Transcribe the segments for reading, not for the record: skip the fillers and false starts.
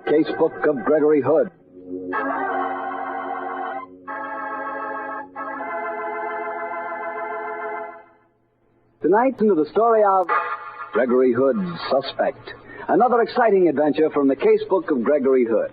Casebook of Gregory Hood. Tonight, into the story of Gregory Hood's Suspect. Another exciting adventure from the Casebook of Gregory Hood.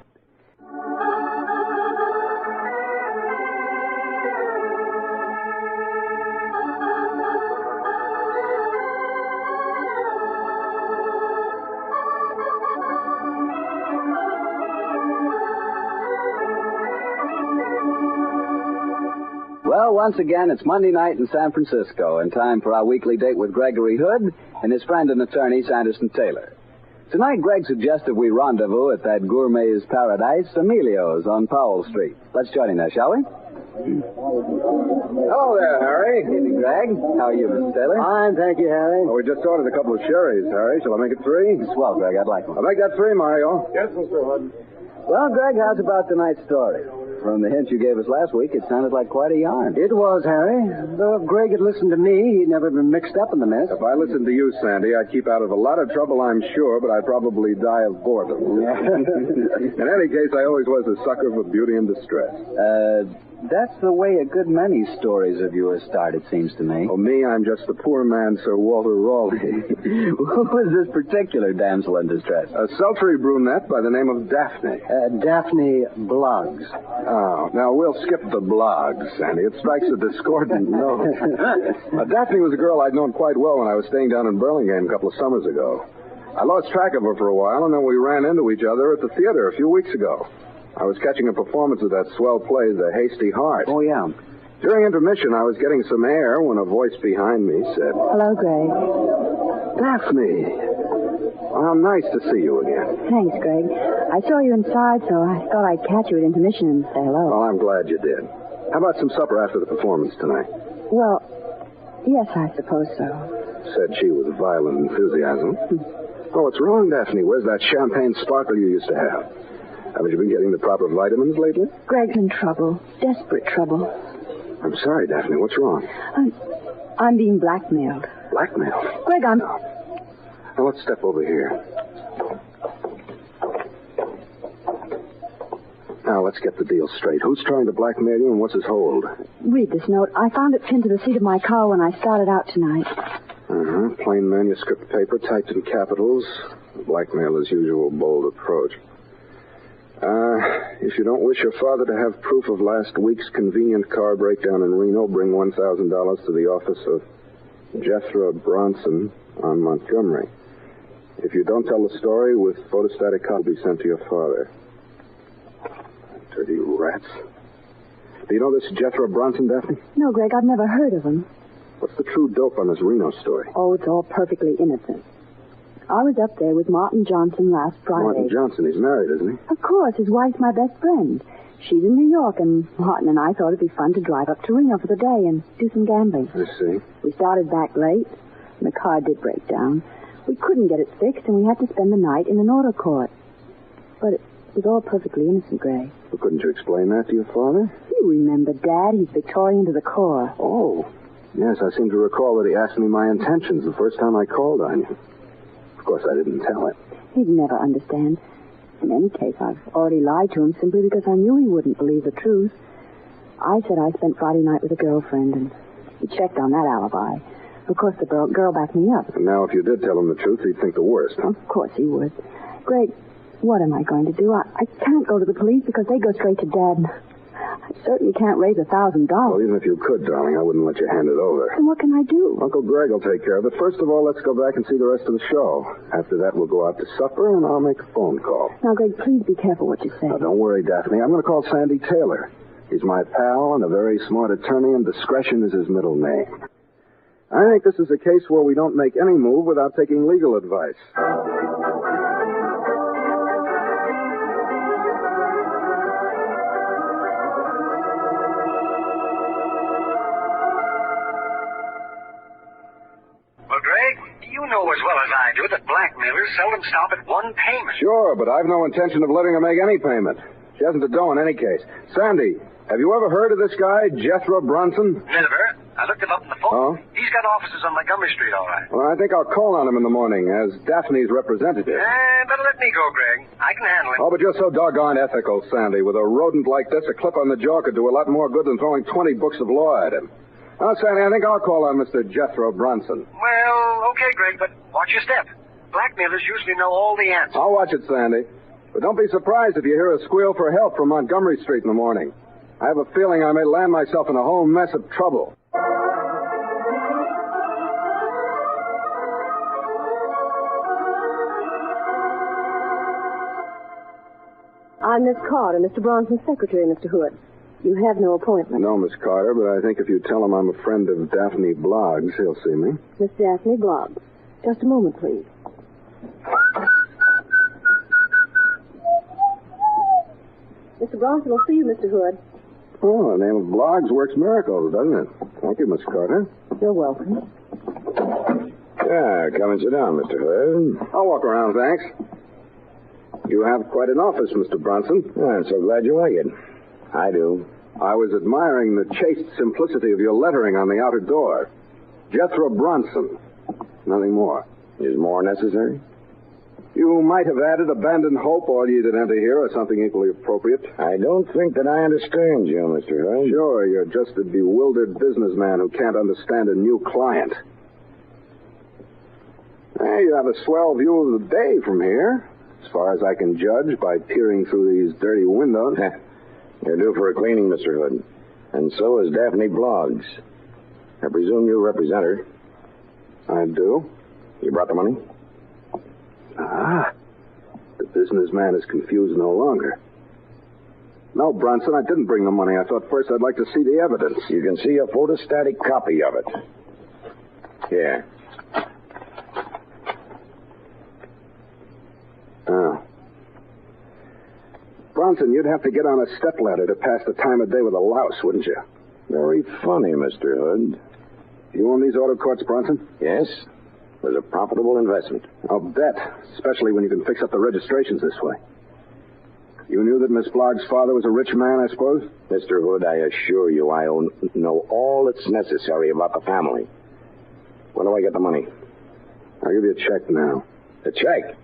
Well, once again, it's Monday night in San Francisco, and time for our weekly date with Gregory Hood and his friend and attorney, Sanderson Taylor. Tonight, Greg suggested we rendezvous at that gourmet's paradise, Emilio's on Powell Street. Let's join him there, shall we? Hello there, Harry. Evening, Greg. How are you, Mr. Taylor? Fine, thank you, Harry. Well, we just ordered a couple of sherries, Harry. Shall I make it 3? Swell, Greg. I'd like one. I'll make that 3, Mario. Yes, Mr. Hood. Well, Greg, how's about tonight's story? From the hint you gave us last week, it sounded like quite a yarn. It was, Harry. Though if Greg had listened to me, he'd never been mixed up in the mess. If I listened to you, Sandy, I'd keep out of a lot of trouble, I'm sure, but I'd probably die of boredom. In any case, I always was a sucker for beauty and distress. That's the way a good many stories of yours start, it seems to me. Oh, me, I'm just the poor man, Sir Walter Raleigh. Who is this particular damsel in distress? A sultry brunette by the name of Daphne. Daphne Bloggs. Oh, now we'll skip the blogs, Sandy. It strikes a discordant note. Daphne was a girl I'd known quite well when I was staying down in Burlingame a couple of summers ago. I lost track of her for a while, and then we ran into each other at the theater a few weeks ago. I was catching a performance of that swell play, The Hasty Heart. Oh, yeah. During intermission, I was getting some air when a voice behind me said, Hello, Greg. Daphne. Well, nice to see you again. Thanks, Greg. I saw you inside, so I thought I'd catch you at intermission and say hello. Well, I'm glad you did. How about some supper after the performance tonight? Well, yes, I suppose so. Said she with violent enthusiasm. Oh, what's wrong, Daphne? Where's that champagne sparkle you used to have? Haven't you been getting the proper vitamins lately? Greg's in trouble. Desperate trouble. I'm sorry, Daphne. What's wrong? I'm being blackmailed. Blackmailed? Greg, I'm... Now, let's step over here. Now, let's get the deal straight. Who's trying to blackmail you and what's his hold? Read this note. I found it pinned to the seat of my car when I started out tonight. Plain manuscript paper, typed in capitals. Blackmailer's usual bold approach. If you don't wish your father to have proof of last week's convenient car breakdown in Reno, bring $1,000 to the office of Jethro Bronson on Montgomery. If you don't tell the story, with photostatic copy be sent to your father. Dirty rats. Do you know this Jethro Bronson, Daphne? No, Greg, I've never heard of him. What's the true dope on this Reno story? Oh, it's all perfectly innocent. I was up there with Martin Johnson last Friday. Martin Johnson, he's married, isn't he? Of course, his wife's my best friend. She's in New York, and Martin and I thought it'd be fun to drive up to Reno for the day and do some gambling. I see. We started back late, and the car did break down. We couldn't get it fixed, and we had to spend the night in an auto court. But it was all perfectly innocent, Gray. Well, couldn't you explain that to your father? You remember, Dad. He's Victorian to the core. Oh, yes, I seem to recall that he asked me my intentions the first time I called on you. Of course, I didn't tell him. He'd never understand. In any case, I've already lied to him simply because I knew he wouldn't believe the truth. I said I spent Friday night with a girlfriend, and he checked on that alibi. Of course, the girl backed me up. And now, if you did tell him the truth, he'd think the worst, huh? Of course he would. Greg, what am I going to do? I can't go to the police because they go straight to Dad. I certainly can't raise $1,000. Well, even if you could, darling, I wouldn't let you hand it over. Then what can I do? Uncle Greg will take care of it. First of all, let's go back and see the rest of the show. After that, we'll go out to supper, and I'll make a phone call. Now, Greg, please be careful what you say. Now, don't worry, Daphne. I'm going to call Sandy Taylor. He's my pal and a very smart attorney, and discretion is his middle name. I think this is a case where we don't make any move without taking legal advice. As well as I do that blackmailers seldom stop at one payment. Sure, but I've no intention of letting her make any payment. She hasn't the dough in any case. Sandy, have you ever heard of this guy, Jethro Bronson? Never. I looked him up on the phone. Oh? He's got offices on Montgomery Street, all right. Well, I think I'll call on him in the morning as Daphne's representative. Better let me go, Greg. I can handle it. Oh, but you're so doggone ethical, Sandy. With a rodent like this, a clip on the jaw could do a lot more good than throwing 20 books of law at him. Now, Sandy, I think I'll call on Mr. Jethro Bronson. Well, okay, Greg, but watch your step. Blackmailers usually know all the answers. I'll watch it, Sandy. But don't be surprised if you hear a squeal for help from Montgomery Street in the morning. I have a feeling I may land myself in a whole mess of trouble. I'm Miss Carter, Mr. Bronson's secretary, Mr. Hood. You have no appointment. No, Miss Carter, but I think if you tell him I'm a friend of Daphne Bloggs, he'll see me. Miss Daphne Bloggs. Just a moment, please. Mr. Bronson will see you, Mr. Hood. Oh, the name of Bloggs works miracles, doesn't it? Thank you, Miss Carter. You're welcome. Yeah, come and sit down, Mr. Hood. I'll walk around, thanks. You have quite an office, Mr. Bronson. I'm so glad you like it. I do. I was admiring the chaste simplicity of your lettering on the outer door. Jethro Bronson. Nothing more. Is more necessary? You might have added abandoned hope, all ye that enter here, or something equally appropriate. I don't think that I understand you, Mr. Hood. Sure, you're just a bewildered businessman who can't understand a new client. Hey, you have a swell view of the day from here, as far as I can judge by peering through these dirty windows. You're due for a cleaning, Mr. Hood. And so is Daphne Bloggs. I presume you represent her. I do. You brought the money? Ah. The businessman is confused no longer. No, Bronson, I didn't bring the money. I thought first I'd like to see the evidence. You can see a photostatic copy of it. Here. Oh. Bronson, you'd have to get on a stepladder to pass the time of day with a louse, wouldn't you? Very funny, Mr. Hood. You own these auto courts, Bronson? Yes. It was a profitable investment. I'll bet, especially when you can fix up the registrations this way. You knew that Miss Bloggs' father was a rich man, I suppose? Mr. Hood, I assure you I know all that's necessary about the family. When do I get the money? I'll give you a check now. A check?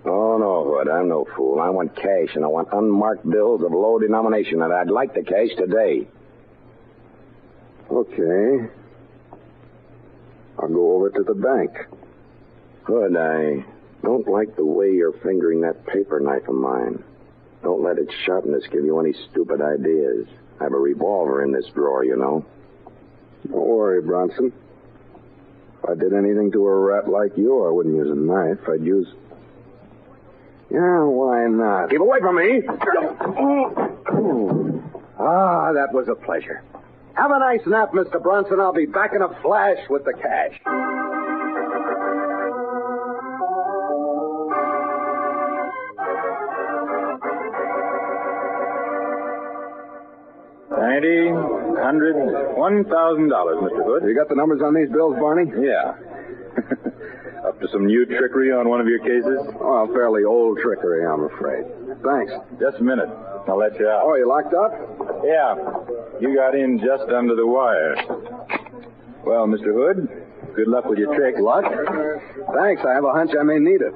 Oh, no, Hood, I'm no fool. I want cash, and I want unmarked bills of low denomination, and I'd like the cash today. Okay. I'll go over to the bank. Hood, I don't like the way you're fingering that paper knife of mine. Don't let its sharpness give you any stupid ideas. I have a revolver in this drawer, you know. Don't worry, Bronson. If I did anything to a rat like you, I wouldn't use a knife. I'd use... Yeah, why not? Keep away from me! Ah, that was a pleasure. Have a nice nap, Mr. Bronson. I'll be back in a flash with the cash. $1,000, Mr. Hood. You got the numbers on these bills, Barney? Yeah. Up to some new trickery on one of your cases? Oh, fairly old trickery, I'm afraid. Thanks. Just a minute. I'll let you out. Oh, you locked up? Yeah. You got in just under the wire. Well, Mr. Hood, good luck with your trick. Luck? Thanks. I have a hunch I may need it.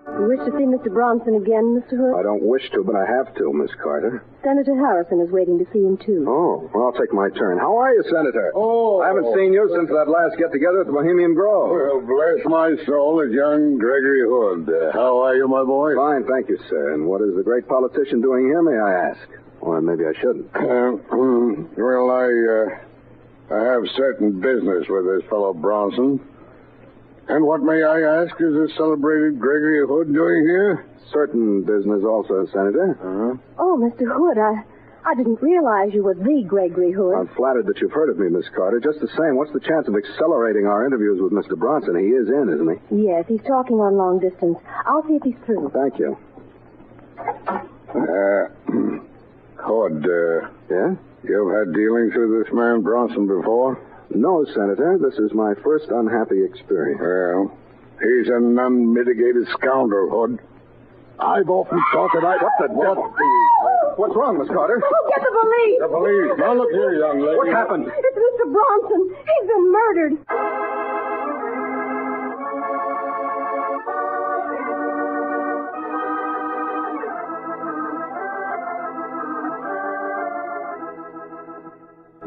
You wish to see Mr. Bronson again, Mr. Hood? I don't wish to, but I have to, Miss Carter. Senator Harrison is waiting to see him, too. Oh, well, I'll take my turn. How are you, Senator? Oh. I haven't seen you since that last get-together at the Bohemian Grove. Well, bless my soul, it's young Gregory Hood. How are you, my boy? Fine, thank you, sir. And what is the great politician doing here, may I ask? Or maybe I shouldn't. Well, I have certain business with this fellow Bronson. And what, may I ask, is this celebrated Gregory Hood doing here? Certain business also, Senator. Oh, Mr. Hood, I didn't realize you were the Gregory Hood. I'm flattered that you've heard of me, Miss Carter. Just the same, what's the chance of accelerating our interviews with Mr. Bronson? He is in, isn't he? Yes, he's talking on long distance. I'll see if he's through. Thank you. Hood, Yeah? you've had dealings with this man Bronson before? No, Senator. This is my first unhappy experience. Well, He's an unmitigated scoundrel, Hood. I've often thought that I... What the devil? What's wrong, Miss Carter? Oh, get the police! The police. Now look here, young lady. What happened? It's Mr. Bronson. He's been murdered.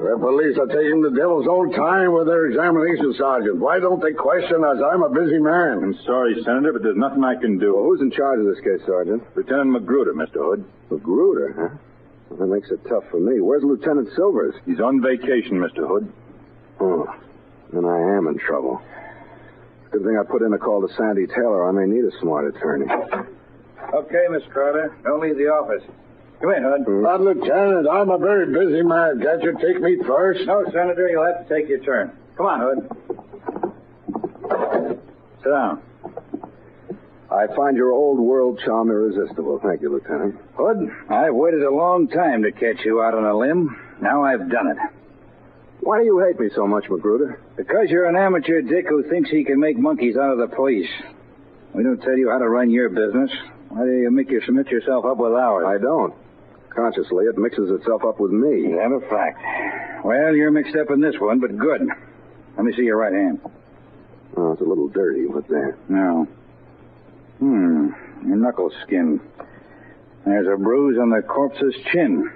The police are taking the devil's own time with their examination, Sergeant. Why don't they question us? I'm a busy man. I'm sorry, Senator, but there's nothing I can do. Well, who's in charge of this case, Sergeant? Lieutenant Magruder, Mr. Hood. Magruder, huh? Well, that makes it tough for me. Where's Lieutenant Silvers? He's on vacation, Mr. Hood. Oh, then I am in trouble. Good thing I put in a call to Sandy Taylor. I may need a smart attorney. Okay, Miss Carter. Don't leave the office. Come in, Hood. But, Lieutenant, I'm a very busy man. Can't you take me first? No, Senator, you'll have to take your turn. Come on, Hood. Sit down. I find your old world charm irresistible. Thank you, Lieutenant. Hood, I've waited a long time to catch you out on a limb. Now I've done it. Why do you hate me so much, Magruder? Because you're an amateur dick who thinks he can make monkeys out of the police. We don't tell you how to run your business. Why do you make you submit yourself up with ours? I don't. Consciously, it mixes itself up with me. Is that a fact? Well, you're mixed up in this one, but good. Let me see your right hand. Oh, it's a little dirty. What's that? No. Your knuckle skin. There's a bruise on the corpse's chin.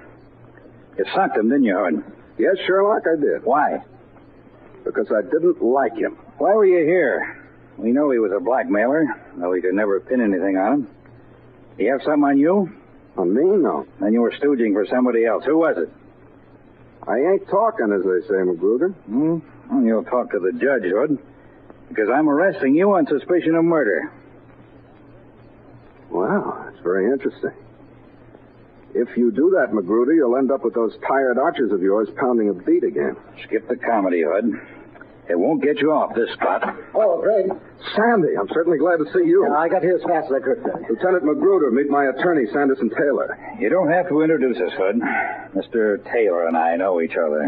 You socked him, didn't you, Hood? Yes, Sherlock, I did. Why? Because I didn't like him. Why were you here? We know he was a blackmailer, though we could never pin anything on him. Do you have something on you? On me? No. Then you were stooging for somebody else. Who was it? I ain't talking, as they say, Magruder. Well, you'll talk to the judge, Hood, because I'm arresting you on suspicion of murder. Wow, that's very interesting. If you do that, Magruder, you'll end up with those tired archers of yours pounding a beat again. Skip the comedy, Hood. It won't get you off this spot. Oh, Greg. Sandy, I'm certainly glad to see you. I got here as fast as I could, sir. Lieutenant Magruder, meet my attorney, Sanderson Taylor. You don't have to introduce us, Hood. Mr. Taylor and I know each other.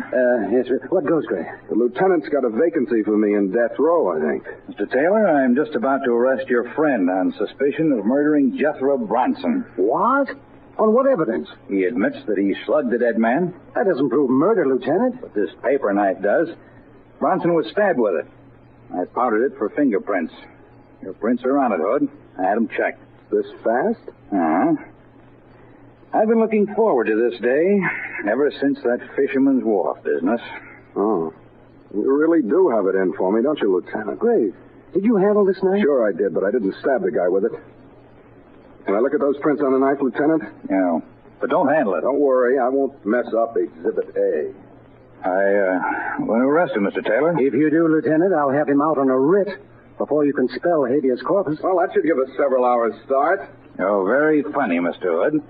Yes, sir. What goes, Greg? The lieutenant's got a vacancy for me in death row, I think. Mr. Taylor, I'm just about to arrest your friend on suspicion of murdering Jethro Bronson. What? On what evidence? He admits that he slugged the dead man. That doesn't prove murder, Lieutenant. But this paper knife does. Bronson was stabbed with it. I powdered it for fingerprints. Your prints are on it, Hood. I had them checked. This fast? Uh-huh. I've been looking forward to this day ever since that Fisherman's Wharf business. Oh. You really do have it in for me, don't you, Lieutenant? Greg, did you handle this knife? Sure I did, but I didn't stab the guy with it. Can I look at those prints on the knife, Lieutenant? Yeah. But don't handle it. Don't worry, I won't mess up Exhibit A. I want to arrest him, Mr. Taylor. If you do, Lieutenant, I'll have him out on a writ before you can spell habeas corpus. Well, that should give us several hours' start. Oh, very funny, Mr. Hood.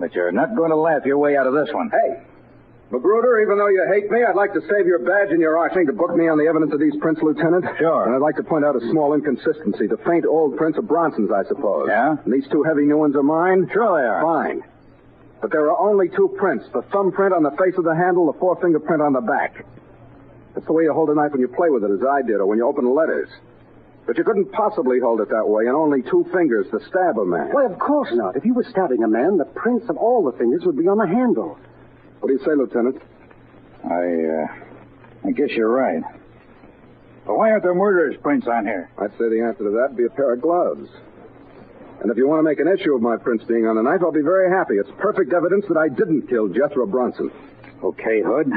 But you're not going to laugh your way out of this one. Hey, Magruder, even though you hate me, I'd like to save your badge and your arching to book me on the evidence of these prints, Lieutenant. Sure. And I'd like to point out a small inconsistency. The faint old prints of Bronson's, I suppose. Yeah? And these two heavy new ones are mine? Sure they are. Fine. But there are only two prints, the thumbprint on the face of the handle, the forefinger print on the back. That's the way you hold a knife when you play with it, as I did, or when you open letters. But you couldn't possibly hold it that way, and only two fingers to stab a man. Why, of course not. If you were stabbing a man, the prints of all the fingers would be on the handle. What do you say, Lieutenant? I guess you're right. But why aren't there murderer's prints on here? I'd say the answer to that would be a pair of gloves. And if you want to make an issue of my prints being on the knife, I'll be very happy. It's perfect evidence that I didn't kill Jethro Bronson. Okay, Hood.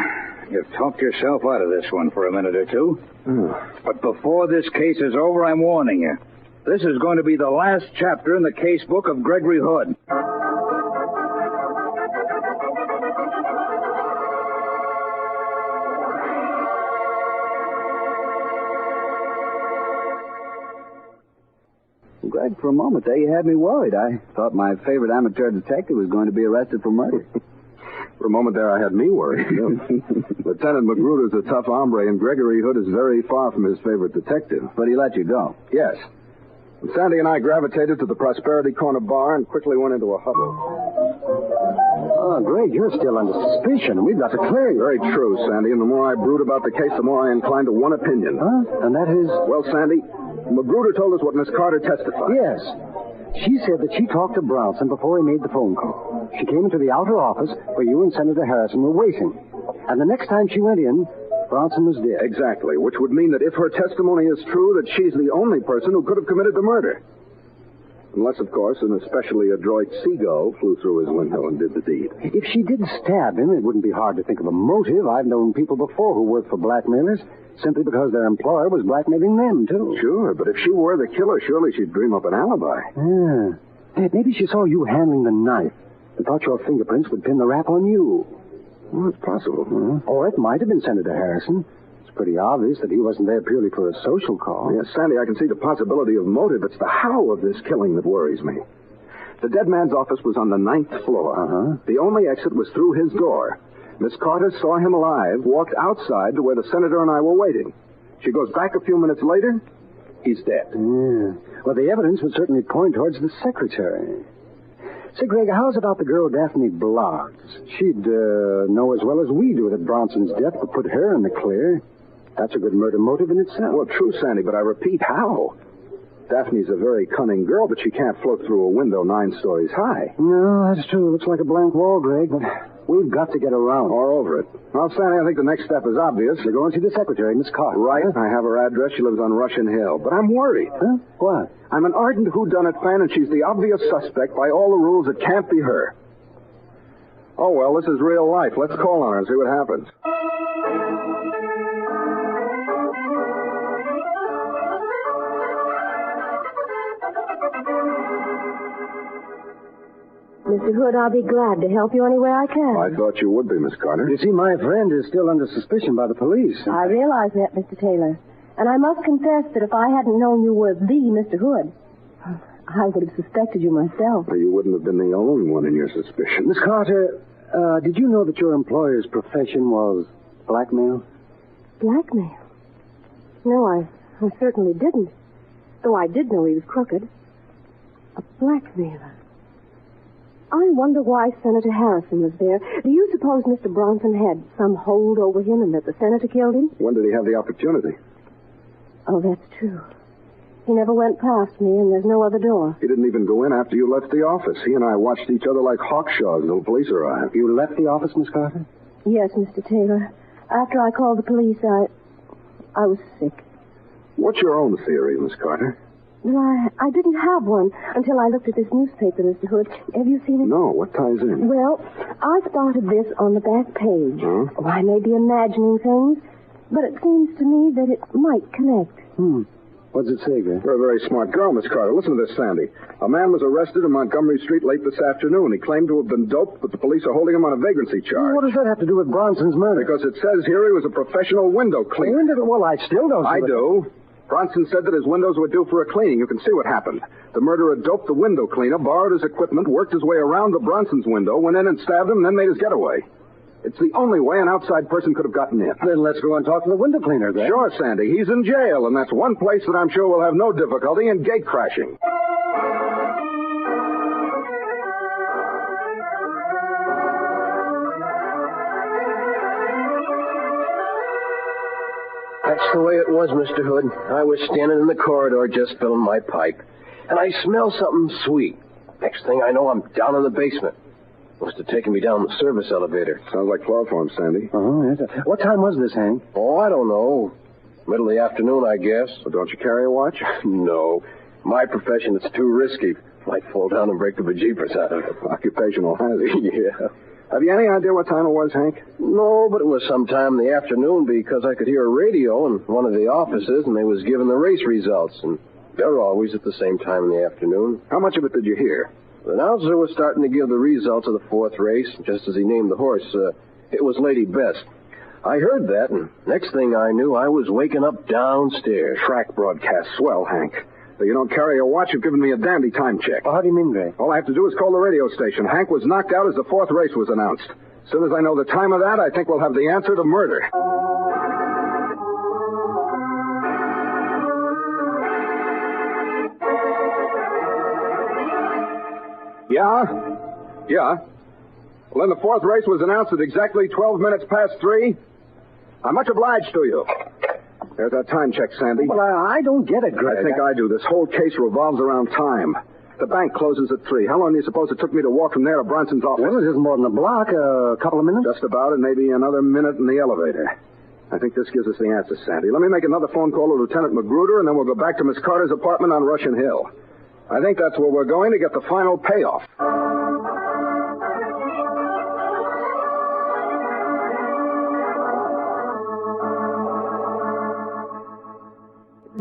You've talked yourself out of this one for a minute or two. But before this case is over, I'm warning you. This is going to be the last chapter in the casebook of Gregory Hood. Greg, for a moment there, you had me worried. I thought my favorite amateur detective was going to be arrested for murder. For a moment there, I had me worried. Lieutenant Magruder's a tough hombre, and Gregory Hood is very far from his favorite detective. But he let you go. Yes. And Sandy and I gravitated to the Prosperity Corner bar and quickly went into a huddle. Oh, Greg, you're still under suspicion. We've got to clear you. Very true, Sandy. And the more I brood about the case, the more I incline to one opinion. Huh? And that is? Well, Sandy, Magruder told us what Miss Carter testified. Yes. She said that she talked to Bronson before he made the phone call. She came into the outer office where you and Senator Harrison were waiting. And the next time she went in, Bronson was dead. Exactly, which would mean that if her testimony is true, that she's the only person who could have committed the murder. Unless, of course, an especially adroit seagull flew through his window and did the deed. If she did stab him, it wouldn't be hard to think of a motive. I've known people before who worked for blackmailers simply because their employer was blackmailing them, too. Sure, but if she were the killer, surely she'd dream up an alibi. Yeah. Maybe she saw you handling the knife and thought your fingerprints would pin the rap on you. Well, it's possible. Or it might have been Senator Harrison. It's pretty obvious that he wasn't there purely for a social call. Yes, Sandy, I can see the possibility of motive. It's the how of this killing that worries me. The dead man's office was on the 9th floor. The only exit was through his door. Miss Carter saw him alive, walked outside to where the senator and I were waiting. She goes back a few minutes later. He's dead. Yeah. Well, the evidence would certainly point towards the secretary. Say, Greg, how's about the girl Daphne Bloggs? She'd know as well as we do that Bronson's death would put her in the clear. That's a good murder motive in itself. Well, true, Sandy, but I repeat, how? Daphne's a very cunning girl, but she can't float through a window 9 stories high. No, that's true. Looks like a blank wall, Greg, but we've got to get around. Or over it. Well, Sandy, I think the next step is obvious. We're going to see the secretary, Miss Carter. Right. I have her address. She lives on Russian Hill. But I'm worried. Huh? What? I'm an ardent whodunit fan, and she's the obvious suspect. By all the rules, it can't be her. Oh, well, this is real life. Let's call on her and see what happens. Mr. Hood, I'll be glad to help you anywhere I can. I thought you would be, Miss Carter. You see, my friend is still under suspicion by the police. I realize that, Mr. Taylor. And I must confess that if I hadn't known you were the Mr. Hood, I would have suspected you myself. Well, you wouldn't have been the only one in your suspicion. Miss Carter, did you know that your employer's profession was blackmail? Blackmail? No, I certainly didn't. Though I did know he was crooked. A blackmailer. I wonder why Senator Harrison was there. Do you suppose Mr. Bronson had some hold over him and that the senator killed him? When did he have the opportunity? Oh, that's true. He never went past me, and there's no other door. He didn't even go in after you left the office. He and I watched each other like hawkshaws until the police arrived. You left the office, Miss Carter? Yes, Mr. Taylor. After I called the police, I was sick. What's your own theory, Miss Carter? Well, I didn't have one until I looked at this newspaper, Mr. Hood. Have you seen it? No. What ties in? Well, I spotted this on the back page. Huh? Oh, I may be imagining things, but it seems to me that it might connect. What does it say, Greg? You're a very smart girl, Miss Carter. Listen to this, Sandy. A man was arrested in Montgomery Street late this afternoon. He claimed to have been doped, but the police are holding him on a vagrancy charge. What does that have to do with Bronson's murder? Because it says here he was a professional window cleaner. Well, I still don't see I do. Bronson said that his windows were due for a cleaning. You can see what happened. The murderer doped the window cleaner, borrowed his equipment, worked his way around the Bronson's window, went in and stabbed him, and then made his getaway. It's the only way an outside person could have gotten in. Then let's go and talk to the window cleaner, then. Sure, Sandy. He's in jail, and that's one place that I'm sure will have no difficulty in gate crashing. That's the way it was, Mr. Hood. I was standing in the corridor just filling my pipe, and I smell something sweet. Next thing I know, I'm down in the basement. Must have taken me down the service elevator. Sounds like chloroform, Sandy. Yes. What time was this, Hank? Oh, I don't know. Middle of the afternoon, I guess. So don't you carry a watch? No. My profession, it's too risky. Might fall down and break the bejeepers out of it. Occupational hazard. Yeah. Have you any idea what time it was, Hank? No, but it was sometime in the afternoon because I could hear a radio in one of the offices, and they was giving the race results, and they're always at the same time in the afternoon. How much of it did you hear? The announcer was starting to give the results of the 4th race, just as he named the horse. It was Lady Best. I heard that, and next thing I knew, I was waking up downstairs. Track broadcast. Swell, Hank. Though you don't carry a watch, you've given me a dandy time check. Well, how do you mean, Greg? All I have to do is call the radio station. Hank was knocked out as the 4th race was announced. As soon as I know the time of that, I think we'll have the answer to murder. Yeah. Well, then the 4th race was announced at exactly 12 minutes past 3. I'm much obliged to you. There's that time check, Sandy. Well, I don't get it, Greg. I think I do. This whole case revolves around time. The bank closes at 3. How long do you suppose it took me to walk from there to Bronson's office? Well, it isn't more than a block. A couple of minutes? Just about, and maybe another minute in the elevator. I think this gives us the answer, Sandy. Let me make another phone call to Lieutenant Magruder, and then we'll go back to Miss Carter's apartment on Russian Hill. I think that's where we're going to get the final payoff.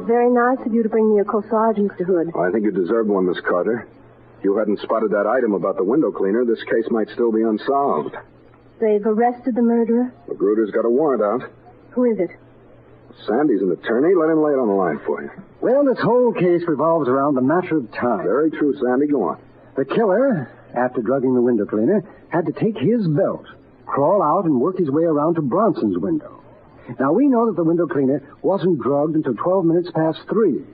Very nice of you to bring me a corsage, Mr. Hood. Well, I think you deserved one, Miss Carter. If you hadn't spotted that item about the window cleaner, this case might still be unsolved. They've arrested the murderer? Magruder's got a warrant out. Who is it? Sandy's an attorney. Let him lay it on the line for you. Well, this whole case revolves around a matter of time. Very true, Sandy. Go on. The killer, after drugging the window cleaner, had to take his belt, crawl out, and work his way around to Bronson's window. Now, we know that the window cleaner wasn't drugged until 12 minutes past 3.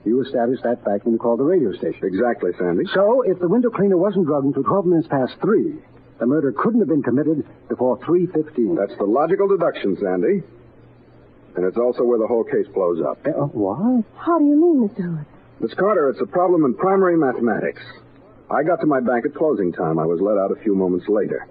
You established that fact when you called the radio station. Exactly, Sandy. So, if the window cleaner wasn't drugged until 12 minutes past 3, the murder couldn't have been committed before 3:15. That's the logical deduction, Sandy. And it's also where the whole case blows up. What? How do you mean, Mr. Hood? Miss Carter, it's a problem in primary mathematics. I got to my bank at closing time. I was let out a few moments later.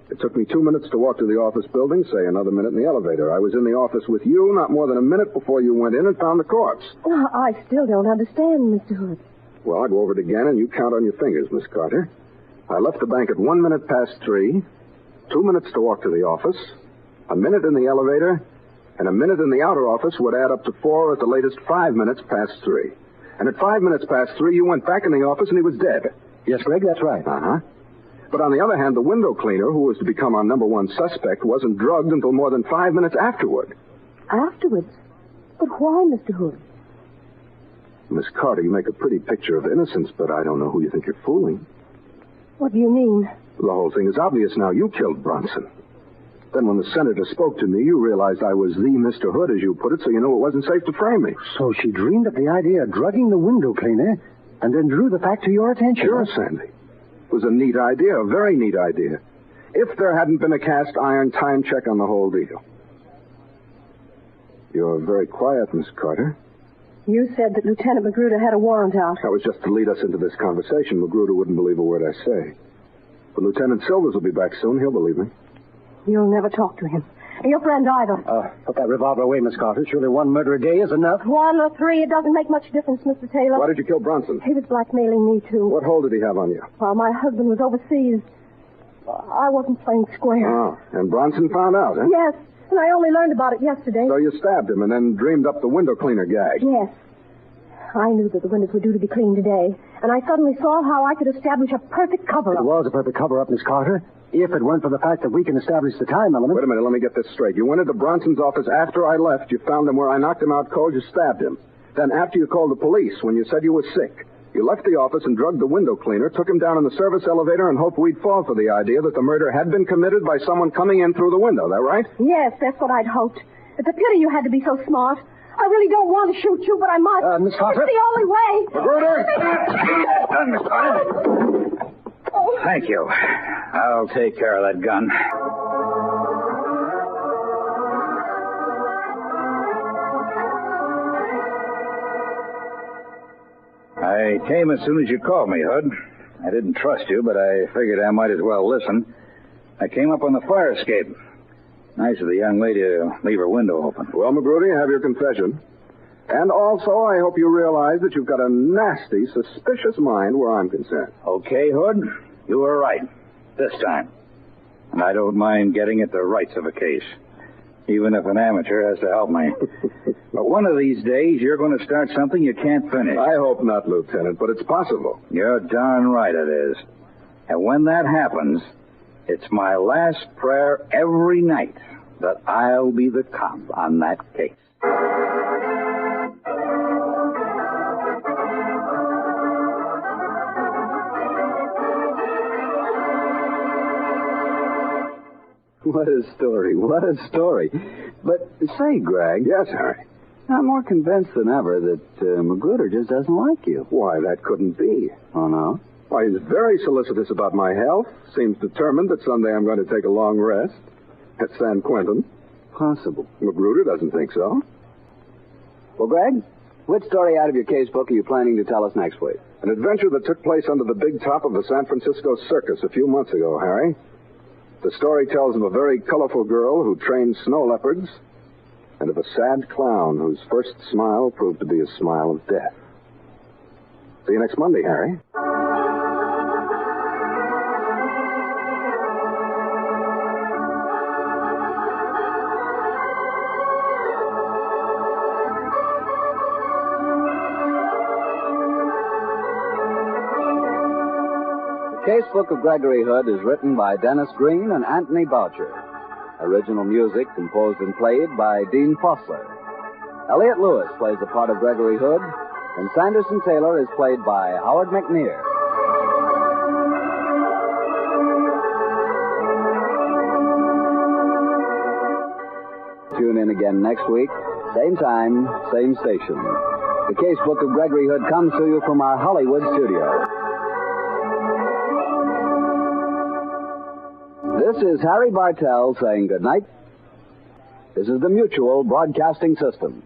It took me 2 minutes to walk to the office building, say another minute in the elevator. I was in the office with you not more than a minute before you went in and found the corpse. Well, I still don't understand, Mr. Hood. Well, I'll go over it again, and you count on your fingers, Miss Carter. I left the bank at 1 minute past 3, 2 minutes to walk to the office, a minute in the elevator, and a minute in the outer office would add up to 4, or at the latest 5 minutes past 3. And at 5 minutes past 3, you went back in the office and he was dead. Yes, Greg, that's right. Uh-huh. But on the other hand, the window cleaner, who was to become our number one suspect, wasn't drugged until more than 5 minutes afterward. Afterwards? But why, Mr. Hood? Miss Carter, you make a pretty picture of innocence, but I don't know who you think you're fooling. What do you mean? The whole thing is obvious now. You killed Bronson. Then when the senator spoke to me, you realized I was the Mr. Hood, as you put it, so you knew it wasn't safe to frame me. So she dreamed up the idea of drugging the window cleaner and then drew the fact to your attention. Sure, Sandy. It was a neat idea, a very neat idea. If there hadn't been a cast iron time check on the whole deal. You're very quiet, Miss Carter. You said that Lieutenant Magruder had a warrant out. That was just to lead us into this conversation. Magruder wouldn't believe a word I say. But Lieutenant Silvers will be back soon. He'll believe me. You'll never talk to him. And your friend either. Put that revolver away, Miss Carter. Surely one murder a day is enough. 1 or 3, it doesn't make much difference, Mr. Taylor. Why did you kill Bronson? He was blackmailing me, too. What hold did he have on you? While my husband was overseas, I wasn't playing square. Oh, and Bronson found out, huh? Yes, and I only learned about it yesterday. So you stabbed him and then dreamed up the window cleaner gag. Yes. I knew that the windows were due to be cleaned today, and I suddenly saw how I could establish a perfect cover-up. It was a perfect cover-up, Miss Carter, if it weren't for the fact that we can establish the time element. Wait a minute, let me get this straight. You went into Bronson's office after I left. You found him where I knocked him out cold. You stabbed him. Then after you called the police, when you said you were sick, you left the office and drugged the window cleaner, took him down in the service elevator, and hoped we'd fall for the idea that the murder had been committed by someone coming in through the window. That right? Yes, that's what I'd hoped. It's a pity you had to be so smart. I really don't want to shoot you, but I must. Miss Carter? It's the only way. Magruder! Done, Miss Carter. Thank you. I'll take care of that gun. I came as soon as you called me, Hood. I didn't trust you, but I figured I might as well listen. I came up on the fire escape. Nice of the young lady to leave her window open. Well, Magruder, you have your confession. And also, I hope you realize that you've got a nasty, suspicious mind where I'm concerned. Okay, Hood. You were right. This time. And I don't mind getting at the rights of a case. Even if an amateur has to help me. But one of these days, you're going to start something you can't finish. I hope not, Lieutenant, but it's possible. You're darn right it is. And when that happens, it's my last prayer every night that I'll be the cop on that case. What a story. What a story. But say, Greg. Yes, Harry. I'm more convinced than ever that Magruder just doesn't like you. Why, that couldn't be. Oh, no? Why, he's very solicitous about my health. Seems determined that someday I'm going to take a long rest at San Quentin. Possible. Magruder doesn't think so. Well, Greg, which story out of your casebook are you planning to tell us next week? An adventure that took place under the big top of the San Francisco circus a few months ago, Harry. The story tells of a very colorful girl who trained snow leopards and of a sad clown whose first smile proved to be a smile of death. See you next Monday, Harry. The Casebook of Gregory Hood is written by Dennis Green and Anthony Boucher. Original music composed and played by Dean Fossler. Elliott Lewis plays the part of Gregory Hood, and Sanderson Taylor is played by Howard McNear. Tune in again next week, same time, same station. The Casebook of Gregory Hood comes to you from our Hollywood studio. This is Harry Bartell saying good night. This is the Mutual Broadcasting System.